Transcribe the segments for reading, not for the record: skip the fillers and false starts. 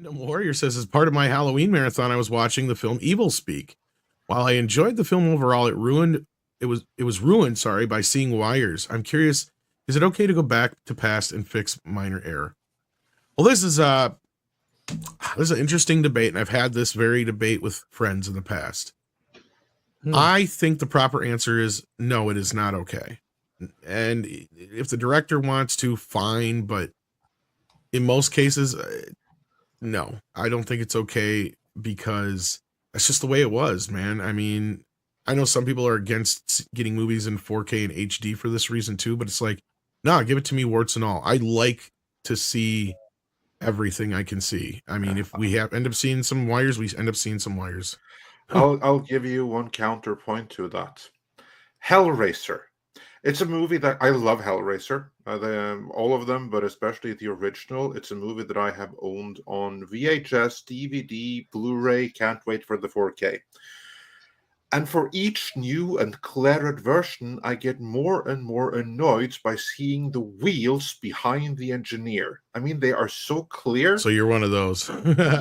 Warrior says, as part of my Halloween marathon, I was watching the film Evil Speak. While I enjoyed the film overall, it was ruined, sorry, by seeing wires. I'm curious, is it okay to go back to past and fix minor error? Well, this is an interesting debate, and I've had this very debate with friends in the past. I think the proper answer is no, it is not okay. And if the director wants to, fine, but in most cases, no, I don't think it's okay because that's just the way it was, man. I mean, I know some people are against getting movies in 4K and HD for this reason too, but it's like, nah, give it to me warts and all. I like to see everything I can see. I mean, if we end up seeing some wires, we end up seeing some wires. I'll give you one counterpoint to that. Hellraiser. It's a movie that I love. Hellraiser, all of them, but especially the original. It's a movie that I have owned on VHS, DVD, Blu-ray. Can't wait for the 4K. And for each new and clearer version, I get more and more annoyed by seeing the wheels behind the engineer. I mean, they are so clear. So you're one of those.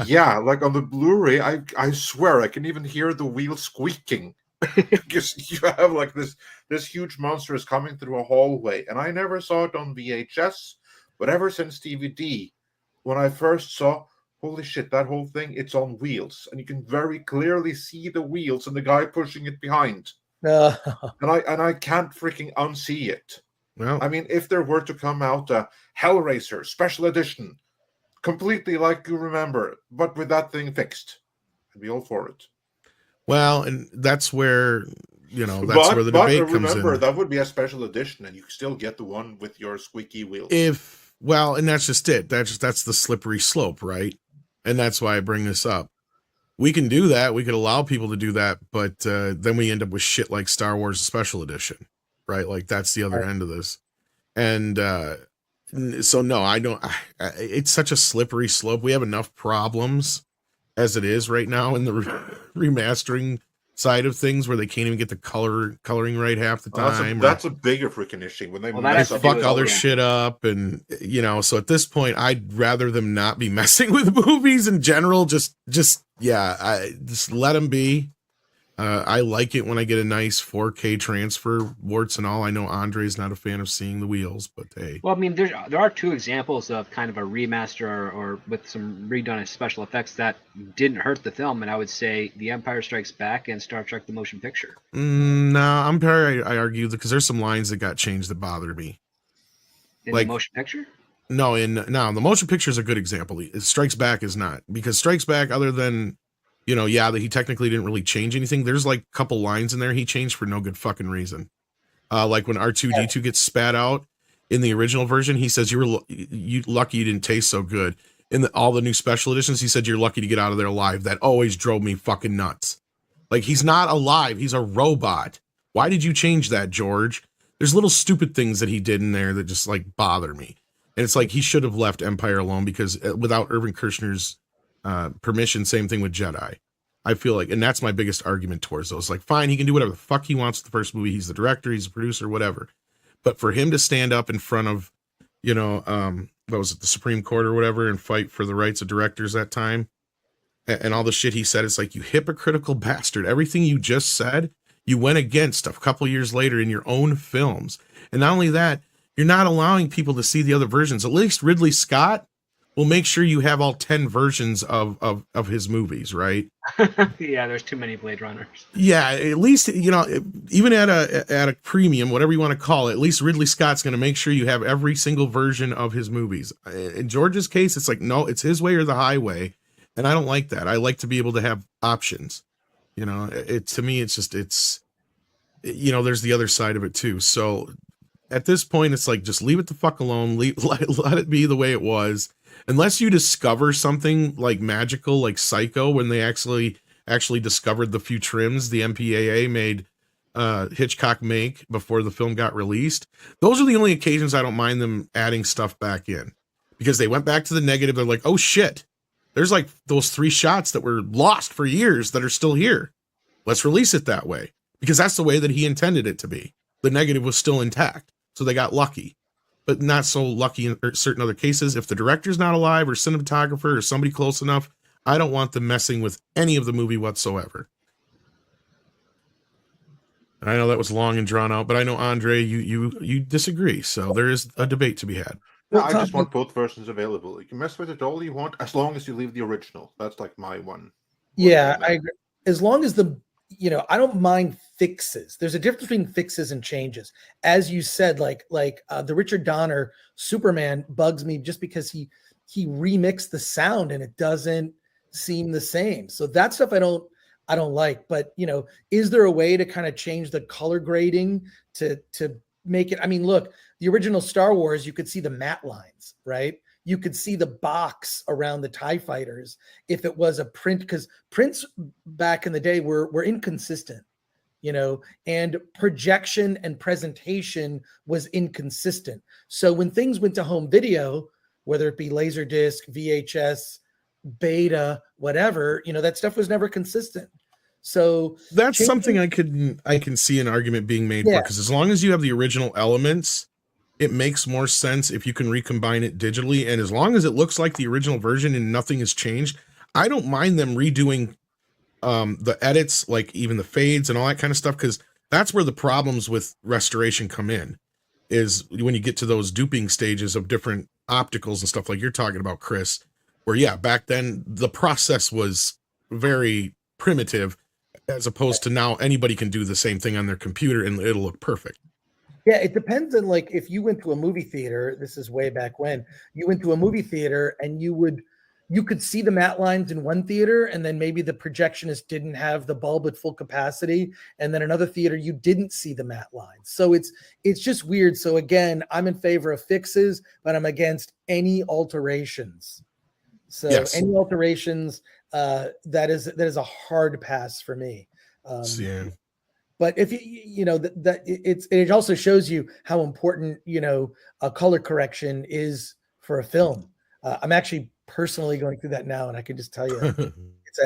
Yeah, like on the Blu-ray, I swear I can even hear the wheels squeaking. Because you have like this huge monster is coming through a hallway, and I never saw it on VHS, but ever since DVD, when I first saw, holy shit, that whole thing, it's on wheels, and you can very clearly see the wheels and the guy pushing it behind. And I can't freaking unsee it. Well, I mean, if there were to come out a Hellraiser special edition, completely like you remember, but with that thing fixed, I'd be all for it. Well, and that's where, where the debate comes in. Remember, that would be a special edition, and you still get the one with your squeaky wheels. And that's just it. That's the slippery slope, right? And that's why I bring this up. We can do that. We could allow people to do that, but then we end up with shit like Star Wars Special Edition, right? Like that's the other end of this. And so no, I don't. It's such a slippery slope. We have enough problems as it is right now in the remastering side of things where they can't even get the coloring right half the time. That's a bigger freaking issip when they fuck other shit up. And, so at this point, I'd rather them not be messing with movies in general. Just let them be. I like it when I get a nice 4K transfer, warts and all. I know Andre's not a fan of seeing the wheels, but hey. Well, I mean, there are two examples of kind of a remaster or with some redone special effects that didn't hurt the film, and I would say The Empire Strikes Back and Star Trek: The Motion Picture. I argue because there's some lines that got changed that bothered me. In the motion picture? No, the motion picture is a good example. Strikes Back is not, because Strikes Back, other than that he technically didn't really change anything. There's like a couple lines in there he changed for no good fucking reason. Like when R2-D2 gets spat out in the original version, he says, you lucky you didn't taste so good. In all the new special editions, he said, you're lucky to get out of there alive. That always drove me fucking nuts. Like, he's not alive. He's a robot. Why did you change that, George? There's little stupid things that he did in there that just like bother me. And it's like, he should have left Empire alone, because without Irvin Kershner's permission, same thing with Jedi. I feel like, and that's my biggest argument towards those. Like, fine, he can do whatever the fuck he wants with the first movie. He's the director, he's the producer, whatever. But for him to stand up in front of, what was it, the Supreme Court or whatever, and fight for the rights of directors that time, and all the shit he said, it's like, you hypocritical bastard. Everything you just said, you went against a couple years later in your own films. And not only that, you're not allowing people to see the other versions. At least Ridley Scott will make sure you have all 10 versions of his movies, right? Yeah, there's too many Blade Runners. Yeah, at least, even at a premium, whatever you want to call it, at least Ridley Scott's going to make sure you have every single version of his movies. In George's case, it's like, no, it's his way or the highway. And I don't like that. I like to be able to have options. To me, it's just, there's the other side of it too. So at this point, it's like, just leave it the fuck alone. Let it be the way it was. Unless you discover something like magical, like Psycho, when they actually discovered the few trims the MPAA made Hitchcock make before the film got released. Those are the only occasions I don't mind them adding stuff back in, because they went back to the negative. They're like, oh shit, there's like those 3 shots that were lost for years that are still here. Let's release it that way, because that's the way that he intended it to be. The negative was still intact, so they got lucky. but not so lucky in certain other cases. If the director's not alive or cinematographer or somebody close enough, I don't want them messing with any of the movie whatsoever. I know that was long and drawn out, but I know, Andre, you disagree. So there is a debate to be had. No, I just want both versions available. You can mess with it all you want, as long as you leave the original. That's like my one. Yeah, I agree. As long as I don't mind fixes. There's a difference between fixes and changes. As you said, like the Richard Donner Superman bugs me just because he remixed the sound and it doesn't seem the same. So that stuff I don't like. But is there a way to kind of change the color grading to make it? I mean, look, the original Star Wars, you could see the matte lines, right? You could see the box around the TIE fighters if it was a print, because prints back in the day were inconsistent, and projection and presentation was inconsistent. So when things went to home video, whether it be Laserdisc, VHS, Beta, whatever, that stuff was never consistent. So that's something I can see an argument being made for, because as long as you have the original elements, it makes more sense if you can recombine it digitally. And as long as it looks like the original version and nothing has changed, I don't mind them redoing the edits, like even the fades and all that kind of stuff, because that's where the problems with restoration come in, is when you get to those duping stages of different opticals and stuff like you're talking about, Chris, where back then the process was very primitive, as opposed to now anybody can do the same thing on their computer and it'll look perfect. Yeah, it depends on, like, if you went to a movie theater, this is way back when, you went to a movie theater and you could see the matte lines in one theater, and then maybe the projectionist didn't have the bulb at full capacity, and then another theater you didn't see the matte lines. So it's just weird. So again, I'm in favor of fixes, but I'm against any alterations. So any alterations, that is a hard pass for me. But if it also shows you how important a color correction is for a film. I'm actually personally going through that now, and I can just tell you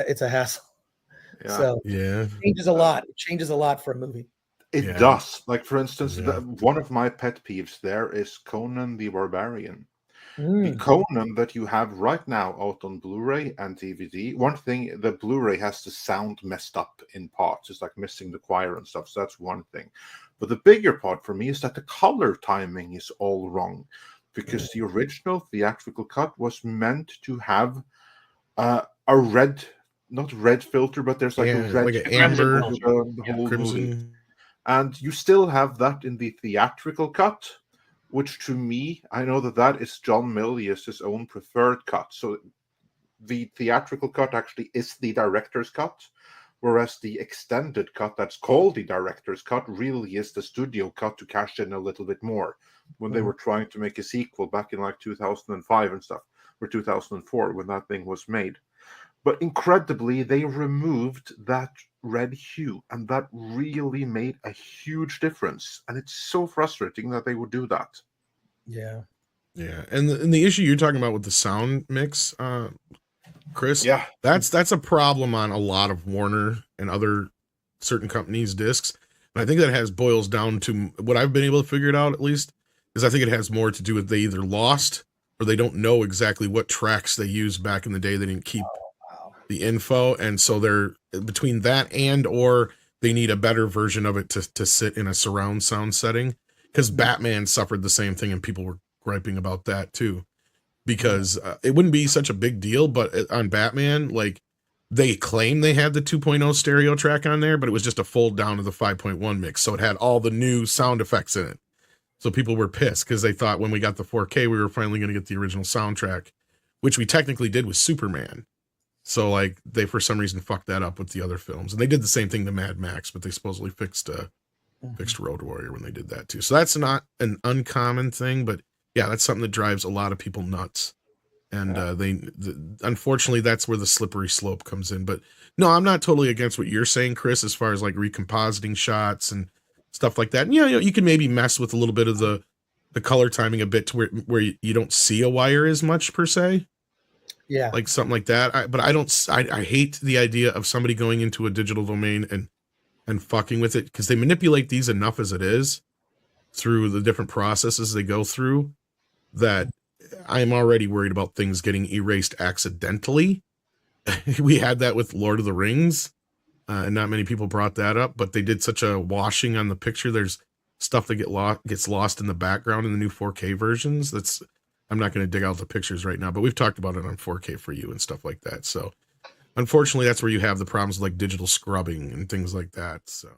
it's a hassle. Yeah. So it changes a lot. It changes a lot for a movie. It does. Like, for instance, one of my pet peeves there is Conan the Barbarian. The Conan that you have right now out on Blu-ray and DVD, one thing, the Blu-ray has the sound messed up in parts. It's like missing the choir and stuff. So that's one thing. But the bigger part for me is that the color timing is all wrong, because the original theatrical cut was meant to have a red, not red filter, but there's like a red, like an amber, the whole movie. And you still have that in the theatrical cut, which to me, I know that is John Milius's own preferred cut. So the theatrical cut actually is the director's cut, whereas the extended cut that's called the director's cut really is the studio cut to cash in a little bit more, when they were trying to make a sequel back in like 2005 and stuff, or 2004 when that thing was made. But incredibly, they removed that red hue, and that really made a huge difference. And it's so frustrating that they would do that. Yeah. And the issue you're talking about with the sound mix, Chris, that's a problem on a lot of Warner and other certain companies' discs. And I think that boils down to what I've been able to figure it out, at least, is I think it has more to do with they either lost or they don't know exactly what tracks they used back in the day. They didn't keep the info, and so they're between that and or they need a better version of it to sit in a surround sound setting, because Batman suffered the same thing and people were griping about that too, because it wouldn't be such a big deal, but on Batman, like, they claim they had the 2.0 stereo track on there, but it was just a fold down of the 5.1 mix, so it had all the new sound effects in it. So people were pissed because they thought when we got the 4K we were finally going to get the original soundtrack, which we technically did with Superman. So, like, they for some reason fucked that up with the other films, and they did the same thing to Mad Max, but they supposedly fixed Road Warrior when they did that too. So that's not an uncommon thing, but yeah, that's something that drives a lot of people nuts. And unfortunately, that's where the slippery slope comes in. But no, I'm not totally against what you're saying, Chris, as far as like recompositing shots and stuff like that. And, you can maybe mess with a little bit of the color timing a bit to where you don't see a wire as much per se. Yeah, like something like that. I hate the idea of somebody going into a digital domain and fucking with it, because they manipulate these enough as it is. through the different processes they go through that I'm already worried about things getting erased accidentally. We had that with Lord of the Rings, and not many people brought that up, but they did such a washing on the picture. There's stuff that gets lost in the background in the new 4K versions. I'm not going to dig out the pictures right now, but we've talked about it on 4K for you and stuff like that. So unfortunately, that's where you have the problems like digital scrubbing and things like that. So